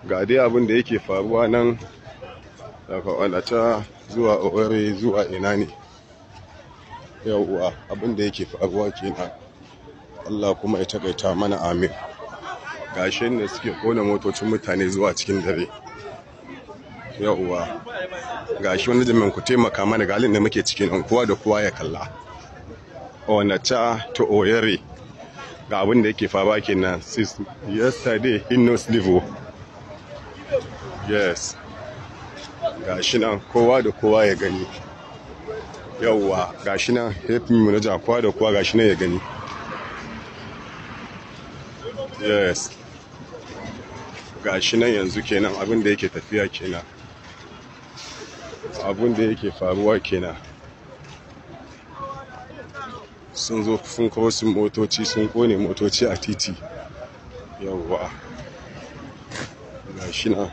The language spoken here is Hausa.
ga dai abin da yake faruwa nan daga Onacha zuwa Owere zuwa ina ne. Yawwa abin da yake faruwa kenan. Allah kuma ya takaita mana, amin. Gashi ne suke kona motocin mutane zuwa cikin dare. Yawwa gashi wani jami'in ku taimaka mana ga halin da muke cikin nan, kowa da kowa ya kalla. Onacha to Owere ga abin da yake faruwa kenan. Since yesterday in no sleep. Yes, gashi nan kowa da kowa ya gani. Yawwa gashi nan help me manager, kowa da kowa gashi nan ya gani. Yes, gashi nan yanzu kenan abin da yake tafiya kenan, abin da yake faruwa kenan. Sun zo sun crossing motoci, sun kone motoci a titi. Yawwa gashi nan.